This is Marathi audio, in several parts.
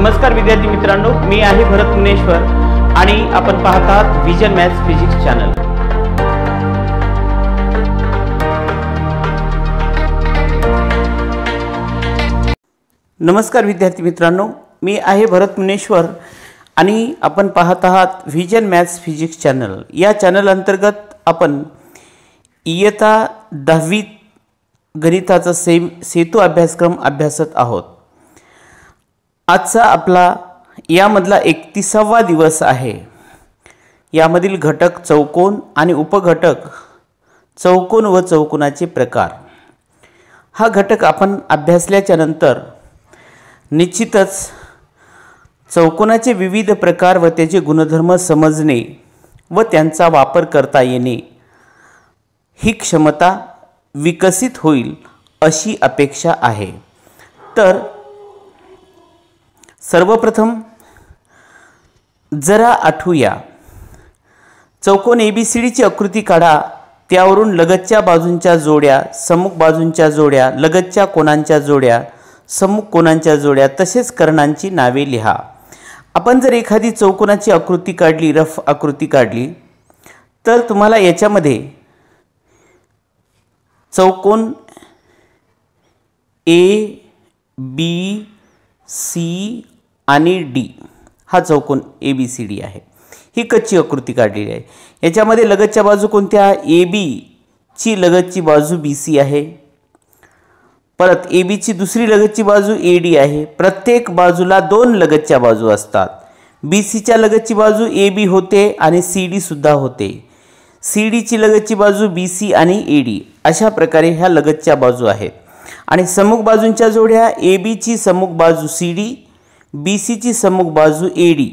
नमस्कार विद्यार्थी मित्रांनो, मी आहे भरत मुनेश्वर आणि आपण पाहत आहात विजन मॅथ्स फिजिक्स चॅनल। नमस्कार विद्यार्थी मित्रांनो, मी आहे भरत मुनेश्वर आणि आपण पाहत आहात विजन मॅथ्स फिजिक्स चॅनल। या चॅनल अंतर्गत आपण इयत्ता 10वी गणिताचा सेतू अभ्यासक्रम अभ्यासत आहोत। आजचा आपला यामधला 31वा दिवस आहे। यामधील घटक चौकोन आणि उपघटक चौकोन व चौकोनाचे प्रकार हा घटक आपण अभ्यासल्याच्या नंतर निश्चितच चौकोनाचे विविध प्रकार व त्याचे गुणधर्म समजणे व त्यांचा वापर करता येणे ही क्षमता विकसित होईल अशी अपेक्षा आहे। तर सर्वप्रथम जरा आठवूया, चौकोन ABCD ची आकृती काढा, त्यावरून लगतच्या बाजूंच्या जोड्या, सम्मुख बाजूंच्या जोड्या, लगतच्या कोनांच्या जोड्या, सम्मुख कोनांच्या जोड्या तसेच कर्णांची नावे लिहा। आपण जर एखादी चौकोनाची आकृती काढली, रफ आकृती काढली, तर तुम्हाला याच्यामध्ये चौकोन ABC आणि D हा चौकोन ABCD आहे। ही कच्ची आकृती काढलेली आहे। याच्यामध्ये लगतच्या बाजू कोणत्या? AB ची लगतची बाजू BC आहे, परत AB ची दुसरी लगतची बाजू AD आहे। प्रत्येक बाजूला दोन लगतच्या बाजू असतात। BC च्या लगतची बाजू AB होते आणि CD सुद्धा होते। CD ची लगतची बाजू BC आणि AD अशा प्रकारे ह्या लगतच्या बाजू आहेत। आणि सम्मुख बाजूंच्या जोड्या, AB ची सम्मुख बाजू CD, BC ची सम्मुख बाजू AD।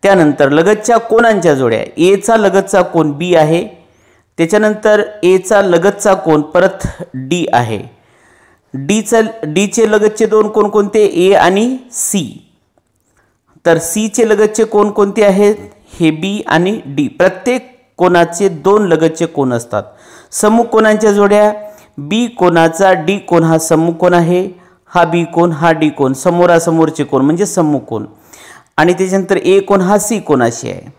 त्यानंतर लगतच्या कोनांच्या जोड्या, A चा लगतचा कोन B आहे, त्याच्यानंतर A चा लगतचा कोन परत D आहे। D चे लगतचे दोन कोन कोणते? A आणि C। तर C चे लगतचे कोन कोणते आहेत? हे B आणि D। प्रत्येक कोनाचे दोन लगतचे कोन असतात। सम्मुख कोनांच्या जोड्या, B कोनाचा D कोन हा सम्मुख कोन आहे, हा B कोन हा D कोन, समोरासमोरचे कोन म्हणजे सम्मुख कोन। आणि त्याच्यानंतर A कोन हा C कोनाशी आहे,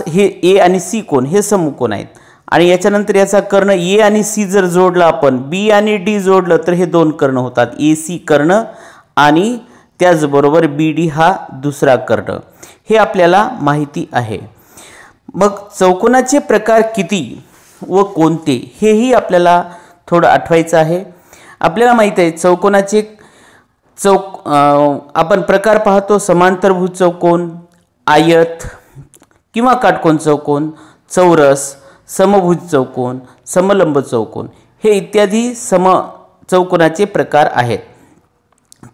हे A आणि C कोन हे सम्मुख कोन आहेत। आणि याच्यानंतर याचा कर्ण A आणि C जर जोडला, आपण B आणि D जोडलं तर हे दोन कर्ण होतात, AC कर्ण आणि त्याचबरोबर BD हा दुसरा कर्ण। हे आपल्याला माहिती आहे। मग चौकोनाचे प्रकार किती व कोणते हेही आपल्याला थोडं आठवायचं आहे। आपल्याला माहित आहे चौकोनाचे आपण प्रकार पाहतो, समांतरभुज चौकोन, आयत किंवा काटकोन चौकोन, चौरस, समभुज चौकोन, समलंब चौकोन हे इत्यादी चौकोनाचे प्रकार आहेत।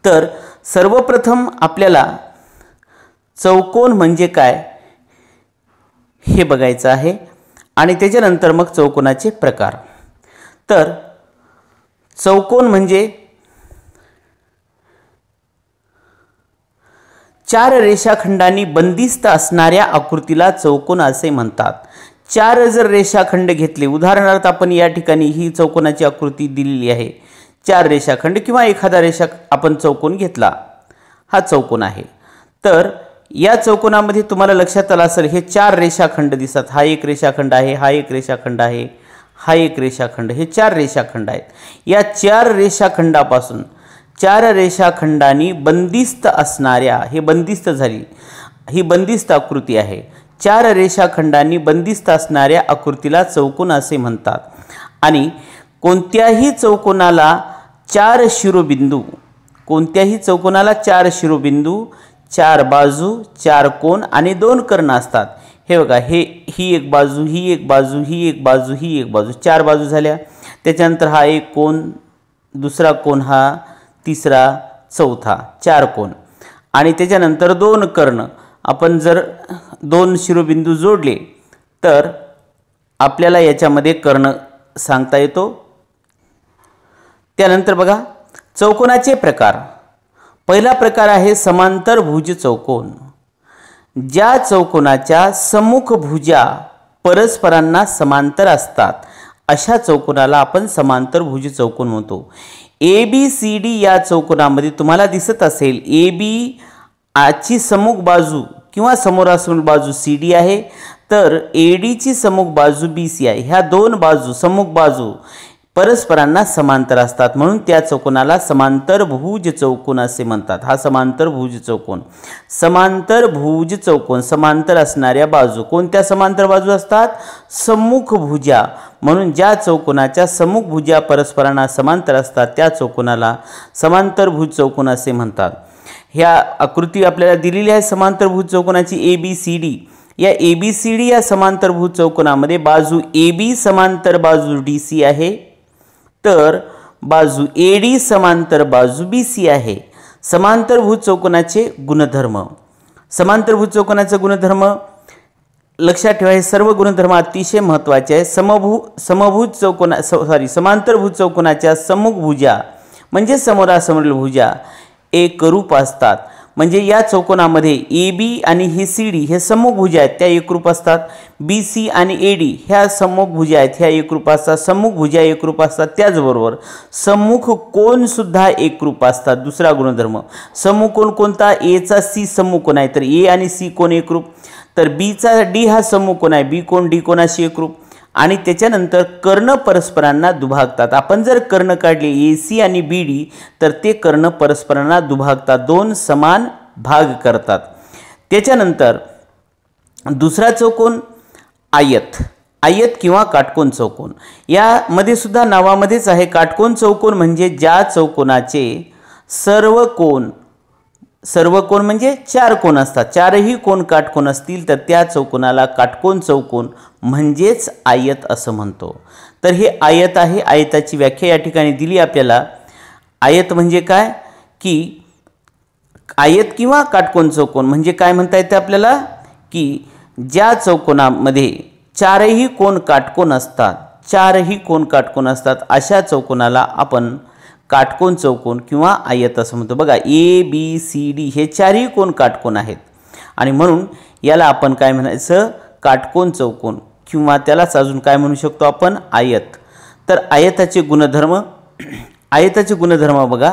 तर सर्वप्रथम आपल्याला चौकोन म्हणजे काय हे बघायचं आहे आणि त्याच्यानंतर मग चौकोनाचे प्रकार। तर चौकोन म्हणजे चार रेषाखंडांनी बंदिस्त असणाऱ्या आकृतीला चौकोन असे म्हणतात। चार जर रेषाखंड घेतले, उदाहरणार्थ आपण या ठिकाणी ही चौकोनाची आकृती दिलेली आहे, चार रेषाखंड किंवा एखादा आपण चौकोन घेतला, हा चौकोन आहे। तर या चौकोनामध्ये तुम्हाला लक्षात आलं असेल, हे चार रेषाखंड दिसतात, हा एक रेषाखंड आहे, हा एक रेषाखंड आहे, हा एक रेषाखंड, हे चार रेषाखंड आहेत। या चार रेषाखंडापासून चार रेषाखंडांनी बंदिस्त असणाऱ्या, हे बंदिस्त झाली, ही बंदिस्त आकृती आहे, चार रेषाखंडांनी बंदिस्त असणाऱ्या आकृतीला चौकोन असे म्हणतात। आणि कोणत्याही चौकोनाला चार शिरोबिंदू, कोणत्याही चौकोनाला चार शिरोबिंदू, चार बाजू, चार कोन आणि दोन कर्ण असतात। हे बघा, ही एक बाजू, ही एक बाजू, ही एक बाजू, ही एक बाजू, चार बाजू झाल्या। त्याच्यानंतर हा एक कोन, दुसरा कोन, हा तिसरा, चौथा, चार कोन आणि त्याच्यानंतर दोन कर्ण। आपण जर दोन शिरोबिंदू जोडले तर आपल्याला याच्यामध्ये कर्ण सांगता येतो। त्यानंतर बघा चौकोनाचे प्रकार। पहिला प्रकार आहे समांतरभुज चौकोन। ज्या चौकोनाच्या सम्मुख भुजा परस्परांना समांतर असतात अशा चौकोनाला आपण समांतरभुज चौकोन म्हणतो। ABCD या चौकोनामध्ये तुम्हाला दिसत असेल AB ची सम्मुख बाजू किंवा समोरासमोर बाजू CD आहे, तर AD ची सम्मुख बाजू BC आहे. ह्या दोन बाजू सम्मुख बाजू परस्परांना समांतर असतात, म्हणून त्या चौकोनाला समांतरभुज चौकोन असे म्हणतात. हा समांतरभुज चौकोन. समांतरभुज चौकोन समांतर असणाऱ्या बाजू कोणत्या समांतर बाजू असतात? सम्मुख भुजा. म्हणून ज्या चौकोनाच्या सम्मुख भुजा परस्परांना समांतर असतात त्या चौकोनाला समांतरभुज चौकोन असे म्हणतात. ह्या आकृती आपल्याला दिलेली आहे समांतरभुज चौकोनाची ABCD. या ABCD या समांतरभुज चौकोनामध्ये बाजू AB समांतर बाजू DC आहे, तर बाजू AD समांतर बाजू BC आहे. समांतरभुज चौकोनाचे गुणधर्म. समांतरभुज चौकोनाचे गुणधर्म लक्षात ठेवा, हे सर्व गुणधर्म अतिशय महत्त्वाचे आहे. समांतरभुज चौकोनाच्या सम्मुख भुजा म्हणजे समोरासमोरील भुजा एकरूप असतात. म्हणजे या चौकोनामध्ये AB आणि ही CD हे सम्मुख भुजा आहेत, त्या एकरूप असतात. BC आणि AD ह्या सम्मुख भुजा आहेत, ह्या एकरूप असतात. सम्मुख भुजा एकरूप असतात, त्याचबरोबर सम्मुख कोन सुद्धा एकरूप असतात. दुसरा गुणधर्म, सम्मुख कोन कोणता? A चा C सम्मुख कोन आहे, तर A आणि C कोन एकरूप. तर B चा D हा सम्मुख कोन आहे, B कोन D कोनाशी एकरूप. आणि त्याच्यानंतर कर्ण परस्परांना दुभागतात. आपण जर कर्ण काढले AC आणि BD तर ते कर्ण परस्परांना दुभागतात, दोन समान भाग करतात. त्याच्यानंतर दुसरा चौकोन आयत. आयत किंवा काटकोन चौकोन. यामध्ये सुद्धा नावामध्येच आहे, काटकोन चौकोन म्हणजे ज्या चौकोनाचे सर्व कोन म्हणजे चार कोन असतात, चारही कोन काटकोन असतील तर त्या चौकोनाला काटकोन चौकोन म्हणजेच आयत असं म्हणतो. तर हे आयत आहे. आयताची व्याख्या या ठिकाणी दिली आपल्याला. आयत म्हणजे काय की आयत किंवा काटकोन चौकोन म्हणजे काय म्हणता येते आपल्याला की ज्या चौकोनामध्ये चारही कोन काटकोन असतात, चारही कोन काटकोन असतात अशा चौकोनाला आपण काटकोन चौकोन किंवा आयत असं म्हणतो. बघा ABCD हे चारही कोन काटकोन आहेत आणि म्हणून याला आपण काय म्हणायचं? काटकोन चौकोन किंवा त्यालाच अजून काय म्हणू शकतो आपण? आयत. तर आयताचे गुणधर्म. आयताचे गुणधर्म बघा,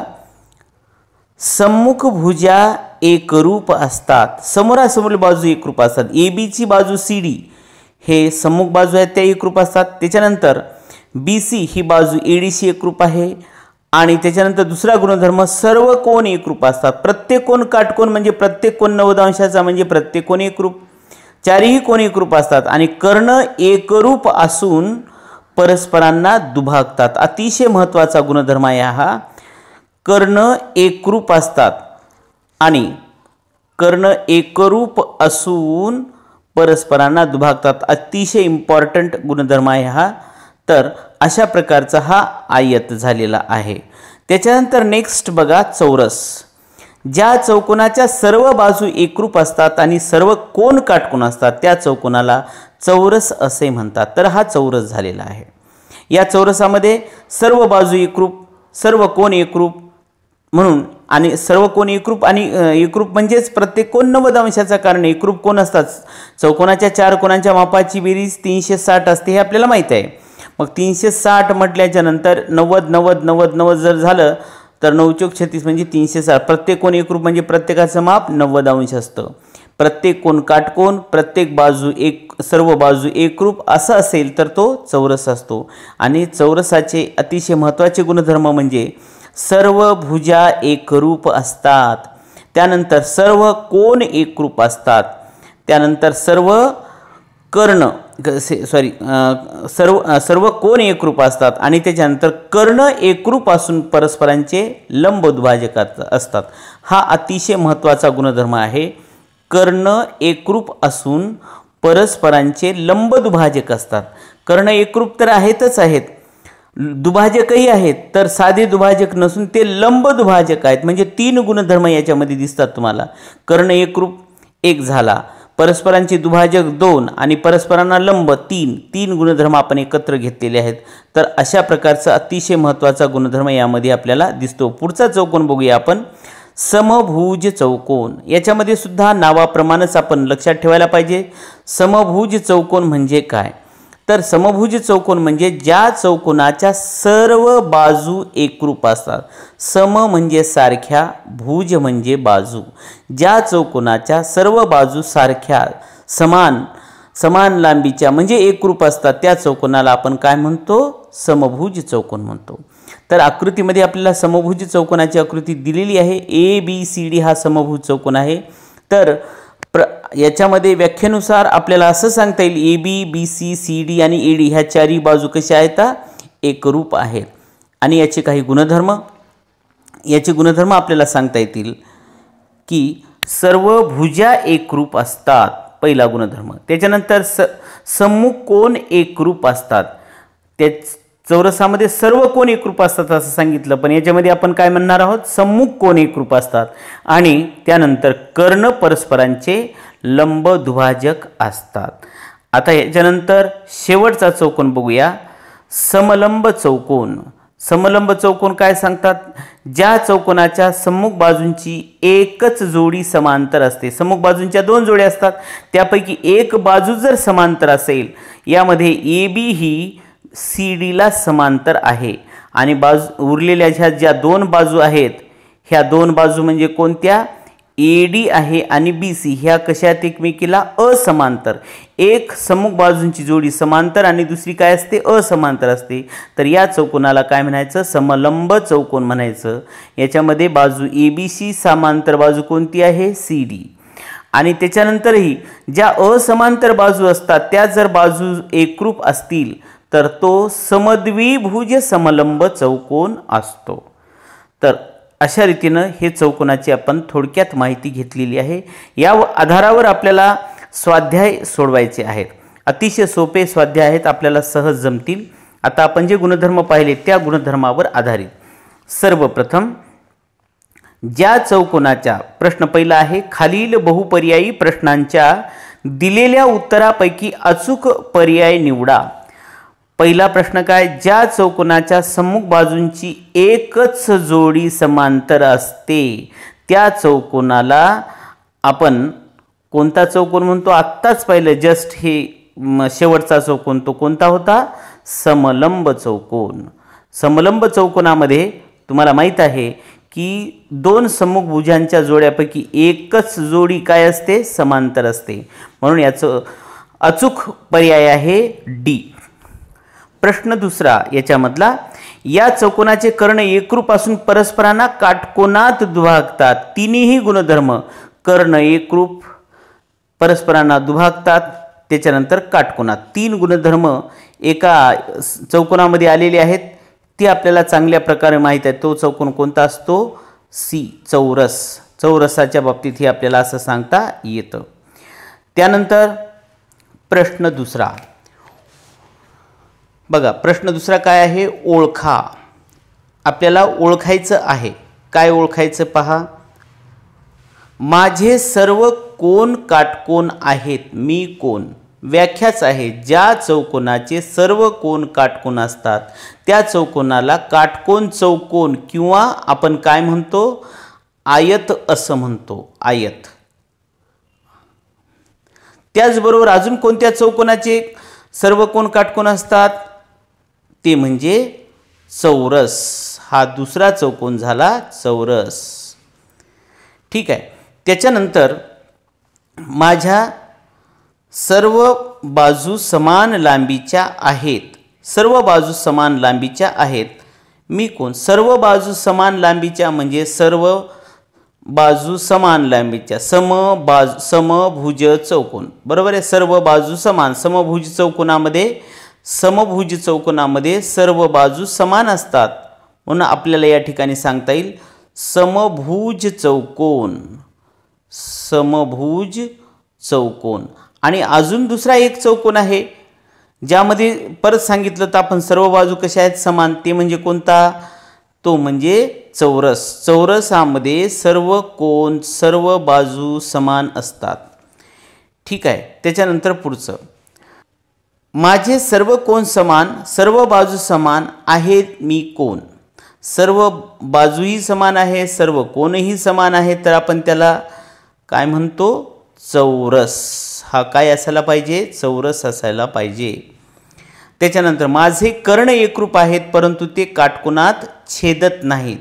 सम्मुख भुजा एकरूप असतात, समोरासमोरील बाजू एकरूप असतात. AB ची बाजू CD हे सम्मुख बाजू आहेत, त्या एकरूप असतात. त्याच्यानंतर BC ही बाजू AD शी एकरूप आहे. आणि त्याच्यानंतर दुसरा गुणधर्म, सर्व कोन एकरूप असतात. प्रत्येक कोन काटकोन म्हणजे प्रत्येक कोन 90 अंशाचा म्हणजे प्रत्येक कोन एकरूप. चारही कोन एकरूप असतात आणि कर्ण एकरूप असून परस्परांना दुभागतात. अतिशय महत्त्वाचा गुणधर्म आहे हा. कर्ण एकरूप असतात आणि कर्ण एकरूप असून परस्परांना दुभागतात. अतिशय इम्पॉर्टंट गुणधर्म आहे हा. तर अशा प्रकारचा हा आयत झालेला आहे. त्याच्यानंतर नेक्स्ट बघा चौरस. ज्या चौकोनाच्या सर्व बाजू एकरूप असतात आणि सर्व कोन काटकोन असतात त्या चौकोनाला चौरस असे म्हणतात. तर हा चौरस झालेला आहे. या चौरसामध्ये सर्व बाजू एकरूप, सर्व कोन एकरूप म्हणून आणि सर्व कोन एकरूप आणि एकरूप म्हणजेच प्रत्येक कोन 90 अंशाचा, कारण एकरूप कोन असतात. चौकोनाच्या चार कोनांच्या मापाची बेरीज 360 असते हे आपल्याला माहीत आहे. मग 360 म्हटल्याच्या नंतर 90 90 90 90 जर झालं तर 9 चौक 36 म्हणजे 360. प्रत्येक कोन एकरूप म्हणजे प्रत्येकाचं माप 90 अंश असतं. प्रत्येक कोन काटकोन, प्रत्येक बाजू सर्व बाजू एकरूप असं असेल तर तो चौरस असतो. आणि चौरसाचे अतिशय महत्त्वाचे गुणधर्म म्हणजे सर्व भुजा एकरूप असतात, त्यानंतर सर्व कोन एकरूप असतात, त्यानंतर सर्व कर्ण सर्व कोन एकरूप असतात आणि त्याच्यानंतर कर्ण एकरूप असून परस्परांचे लंब दुभाजक असतात. हा अतिशय महत्त्वाचा गुणधर्म आहे. कर्ण एकरूप असून परस्परांचे लंब दुभाजक असतात. कर्ण एकरूप तर आहेतच आहेत, दुभाजकही आहेत, तर साधे दुभाजक नसून ते लंब दुभाजक आहेत. म्हणजे तीन गुणधर्म याच्यामध्ये दिसतात तुम्हाला. कर्ण एकरूप एक झाला, परस्परांचे दुभाजक 2 आणि परस्परांना लंब 3 गुणधर्म आपण एकत्र घेतलेले आहेत. तर अशा प्रकारचा अतिशय महत्त्वाचा गुणधर्म यामध्ये आपल्याला दिसतो. पुढचा चौकोन बघूया आपण, समभुज चौकोन. याच्यामध्ये सुद्धा नावाप्रमाणेच आपण लक्षात ठेवायला पाहिजे. समभुज चौकोन म्हणजे काय तर समभुज चौकोन म्हणजे ज्या चौकोनाच्या सर्व बाजू एकरूप असतात. सम म्हणजे सारख्या, भुज म्हणजे बाजू. ज्या चौकोनाच्या सर्व बाजू सारख्या, समान लांबीच्या म्हणजे एकरूप असतात त्या चौकोनाला आपण काय म्हणतो? समभुज चौकोन म्हणतो. तर आकृतीमध्ये आपल्याला समभुज चौकोनाची आकृती दिलेली आहे. ABCD हा समभुज चौकोन आहे. तर याच्यामध्ये व्याख्येनुसार आपल्याला असं सांगता येईल AB, BC, CD आणि AD ह्या चारही बाजू कशा आहेत? एकरूप आहेत. आणि याचे काही गुणधर्म आपल्याला सांगता येतील की सर्व भुजा एकरूप असतात, पहिला गुणधर्म. त्याच्यानंतर सम्मुख कोन एकरूप असतात. त्या चौरसामध्ये सर्व कोन एकरूप असतात असं सांगितलं, पण याच्यामध्ये आपण काय म्हणणार आहोत? सम्मुख कोन एकरूप असतात. आणि त्यानंतर कर्ण परस्परांचे लंब दुभाजक असतात. आता याच्यानंतर शेवटचा चौकोन बघूया, समलंब चौकोन. समलंब चौकोन काय सांगतात? ज्या चौकोनाच्या सम्मुख बाजूंची एकच जोडी समांतर असते. सम्मुख बाजूंच्या दोन जोड्या असतात, त्यापैकी एक बाजू जर समांतर असेल, यामध्ये AB ही CD ला समांतर आहे आणि उरलेल्या ज्या दोन बाजू आहेत, ह्या दोन बाजू म्हणजे कोणत्या? AD आहे आणि BC ह्या कशा आहेत? एकमेकीला असमांतर. एक सम्मुख बाजूंची जोडी समांतर आणि दुसरी काय असते? असमांतर असते. तर या चौकोनाला काय म्हणायचं? समलंब चौकोन म्हणायचं. याच्यामध्ये बाजू ABC, समांतर बाजू कोणती आहे? CD. आणि त्याच्यानंतरही ज्या असमांतर बाजू असतात त्या जर बाजू एकरूप असतील तर तो समद्विभुज समलंब चौकोन असतो. तर अशा रीतीनं हे चौकोनाची आपण थोडक्यात माहिती घेतलेली आहे. या आधारावर आपल्याला स्वाध्याय सोडवायचे आहेत. अतिशय सोपे स्वाध्याय आहेत, आपल्याला सहज जमतील. आता आपण जे गुणधर्म पाहिले त्या गुणधर्मावर आधारित सर्वप्रथम ज्या चौकोनाच्या, प्रश्न पहिला आहे, खालील बहुपर्यायी प्रश्नांच्या दिलेल्या उत्तरापैकी अचूक पर्याय निवडा. पहिला प्रश्न काय? ज्या चौकोनाच्या सम्मुख बाजूंची एकच जोडी समांतर असते त्या चौकोनाला आपण कोणता चौकोन म्हणतो? आत्ताच पाहिलं जस्ट हे शेवटचा चौकोन, तो कोणता होता? समलंब चौकोन. समलंब चौकोनामध्ये तुम्हाला माहीत आहे की दोन सम्मुख भुजांच्या जोड्यापैकी एकच जोडी काय असते? समांतर असते. म्हणून याचं अचूक पर्याय आहे D. प्रश्न दुसरा याच्यामधला, या चौकोनाचे कर्ण एकरूप असून परस्परांना काटकोनात दुभागतात. तिन्ही गुणधर्म, कर्ण एकरूप, परस्परांना दुभागतात, त्याच्यानंतर काटकोनात, तीन गुणधर्म एका चौकोनामध्ये आलेले आहेत. ते आपल्याला चांगल्या प्रकारे माहीत आहे. तो चौकोन कोणता असतो? C, चौरस. चौरसाच्या बाबतीत हे आपल्याला असं सांगता येतं. त्यानंतर प्रश्न दुसरा बघा. प्रश्न दुसरा काय आहे? ओळखा. आपल्याला ओळखायचं आहे. काय ओळखायचं पहा. माझे सर्व कोन काटकोन आहेत, मी कोण. व्याख्याच आहे, ज्या चौकोनाचे सर्व कोन काटकोन असतात त्या चौकोनाला काटकोन चौकोन किंवा आपण काय म्हणतो? आयत असं म्हणतो. आयत. त्याचबरोबर अजून कोणत्या चौकोनाचे सर्व कोन काटकोन असतात? ते म्हणजे चौरस. हा दुसरा चौकोन झाला चौरस. ठीक आहे. त्याच्यानंतर माझ्या सर्व बाजू समान लांबीच्या आहेत. सर्व बाजू समान लांबीच्या आहेत, मी कोण? सर्व बाजू समान लांबीच्या म्हणजे सर्व बाजू समान लांबीच्या. समभुज चौकोन. बरोबर आहे. सर्व बाजू समान. समभुज चौकोनामध्ये सर्व बाजू समान असतात, म्हणून आपल्याला या ठिकाणी सांगता येईल समभुज चौकोन. समभुज चौकोन. आणि अजून दुसरा एक चौकोन आहे ज्यामध्ये परत सांगितलं तर आपण सर्व बाजू कशा आहेत? समान. ते म्हणजे कोणता? तो म्हणजे चौरस. चौरसामध्ये सर्व कोन, सर्व बाजू समान असतात. ठीक आहे. त्याच्यानंतर पुढचं, माझे सर्व कोन समान, सर्व बाजू समान आहेत, मी कोण? सर्व बाजूही समान आहे, सर्व कोनही समान आहे, तर आपण त्याला काय म्हणतो? चौरस. हा काय असायला पाहिजे? चौरस असायला पाहिजे. त्याच्यानंतर माझे कर्ण एकरूप आहेत परंतु ते काटकोनात छेदत नाहीत.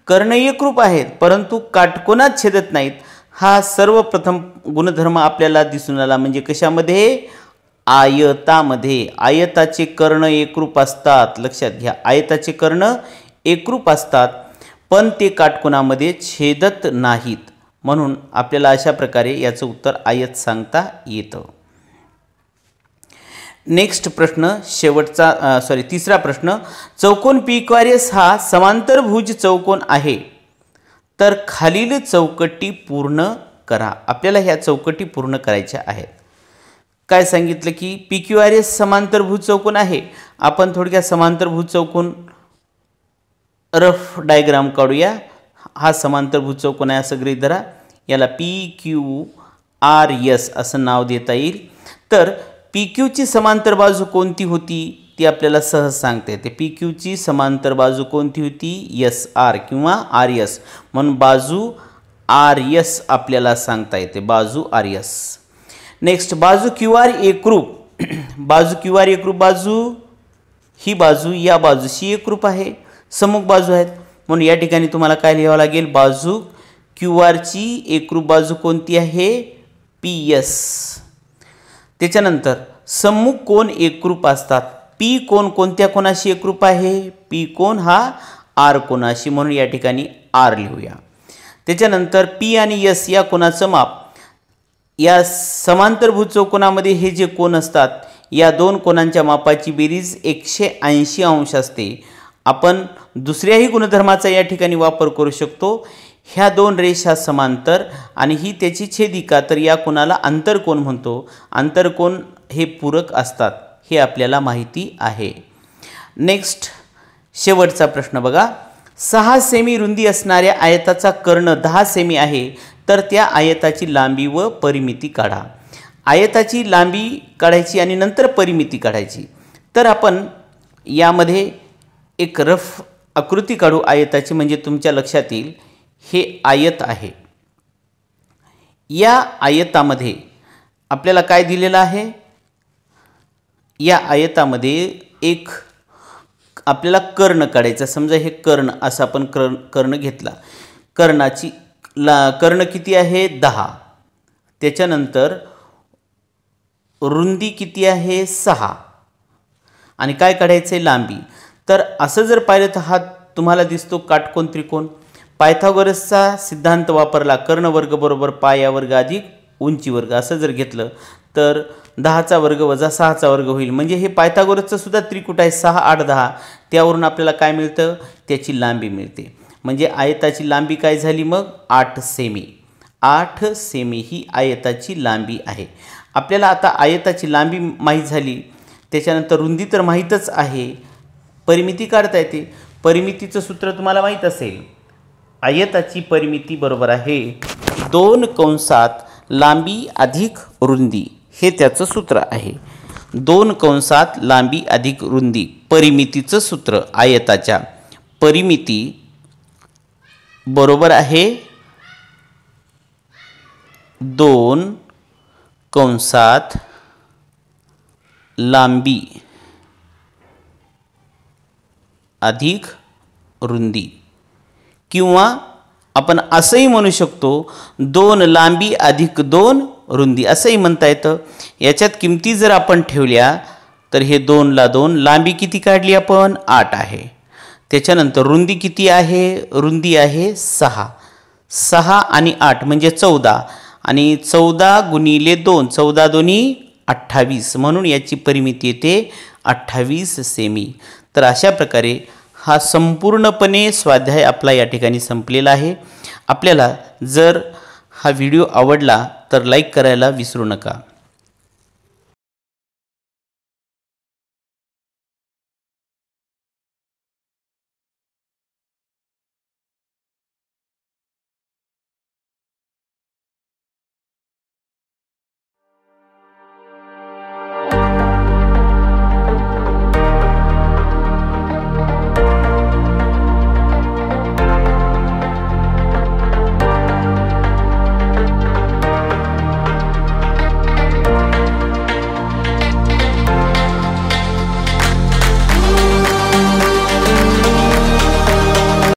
कर्ण एकरूप आहेत परंतु काटकोनात छेदत नाहीत हा सर्वप्रथम गुणधर्म आपल्याला दिसून आला. म्हणजे कशामध्ये? आयतामध्ये. आयताचे कर्ण एकरूप असतात. लक्षात घ्या, आयताचे कर्ण एकरूप असतात पण ते काटकोनामध्ये छेदत नाहीत. म्हणून आपल्याला अशा प्रकारे याचं उत्तर आयत सांगता येतं. नेक्स्ट प्रश्न, शेवटचा तिसरा प्रश्न. चौकोन PQRS हा समांतरभुज चौकोन आहे तर खालील चौकटी पूर्ण करा. आपल्याला ह्या चौकटी पूर्ण करायच्या आहेत. काय सांगितलं की PQRS समांतरभुज चौकोन आहे. आपण थोडक्यात समांतरभुज चौकोन रफ डायग्राम काढूया. हा समांतरभुज चौकोन आहे असं गृहीत धरा. याला PQRS असं नाव देता येईल. तर PQ ची समांतर बाजू कोणती होती ती आपल्याला सहज सांगता येते. PQ ची समांतर बाजू कोणती होती? SR किंवा RS. म्हणून बाजू RS आपल्याला सांगता येते, बाजू RS. नेक्स्ट, बाजू QR एकरूप. बाजू QR एकरूप बाजू, ही बाजू या बाजूशी एकरूप आहे, सम्मुख बाजू आहेत. म्हणून या ठिकाणी तुम्हाला काय लिहावं लागेल? बाजू QR ची एकरूप बाजू कोणती आहे? PS. त्याच्यानंतर सम्मुख कोन एकरूप असतात. P कोन कोणत्या कोणाशी एकरूप आहे? P कोन हा R कोणाशी, म्हणून या ठिकाणी R लिहूया. त्याच्यानंतर P आणि S या कोनाचं माप. या समांतरभुज चौकोनामध्ये हे जे कोन असतात या दोन कोनांच्या मापाची बेरीज 180 अंश असते. आपण दुसऱ्याही गुणधर्माचा या ठिकाणी वापर करू शकतो. ह्या दोन रेषा समांतर आणि ही त्याची छेदिका, तर या कोनाला आंतरकोन म्हणतो. आंतरकोन हे पूरक असतात हे आपल्याला माहिती आहे. नेक्स्ट, शेवटचा प्रश्न बघा. 6 सेमी रुंदी असणाऱ्या आयताचा कर्ण 10 सेमी आहे तर त्या आयताची लांबी व परिमिती काढा. आयताची लांबी काढायची आणि नंतर परिमिती काढायची. तर आपण यामध्ये एक रफ आकृती काढू आयताची, म्हणजे तुमच्या लक्षात येईल. हे आयत आहे. या आयतामध्ये आपल्याला काय दिलेलं आहे? या आयतामध्ये एक आपल्याला कर्ण काढायचा. समजा हे कर्ण असं आपण कर्ण घेतला. कर्णाची कर्ण किती आहे? 10. त्याच्यानंतर रुंदी किती आहे? 6. आणि काय काढायचं आहे? लांबी. तर असं जर पाहिलं तर हा तुम्हाला दिसतो काटकोन त्रिकोण. पायथागोरसचा सिद्धांत वापरला. कर्ण वर्ग बरोबर पाया वर्ग अधिक उंची वर्ग असं जर घेतलं तर 10चा वर्ग वजा 6चा वर्ग होईल. म्हणजे हे पायथागोरसचं सुद्धा त्रिकूट आहे. 6, 8, 10. त्यावरून आपल्याला काय मिळतं? त्याची लांबी मिळते. म्हणजे आयताची लांबी काय झाली मग? 8 सेमी. 8 सेमी ही आयताची लांबी आहे. आपल्याला आता आयताची लांबी माहीत झाली. त्याच्यानंतर रुंदी तर माहीतच आहे. परिमिती काढता येते. परिमितीचं सूत्र तुम्हाला माहीत असेल. आयताची परिमिती बरोबर आहे 2 कंसात लांबी अधिक रुंदी. हे त्याचं सूत्र आहे. 2 कंसात लांबी अधिक रुंदी परिमितीचं सूत्र आयताच्या. परिमिती बरोबर आहे 2 कंसात लांबी अधिक रुंदी. किंवा आपण असंही म्हणू शकतो 2 लांबी अधिक 2 रुंदी असंही म्हणता येतं. याच्यात किमती जर आपण ठेवल्या तर हे 2 ला 2, लांबी किती काढली आपण? 8 आहे. त्याच्यानंतर रुंदी किती आहे? रुंदी आहे 6. 6 आणि 8 म्हणजे 14. आणि 14 गुणिले 2, 14 दोन्ही 28. म्हणून याची परिमिती येते 28 सेमी. तर अशा प्रकारे हा संपूर्णपणे स्वाध्याय आपला या ठिकाणी संपलेला आहे. आपल्याला जर हा व्हिडिओ आवडला तर लाईक करायला विसरू नका.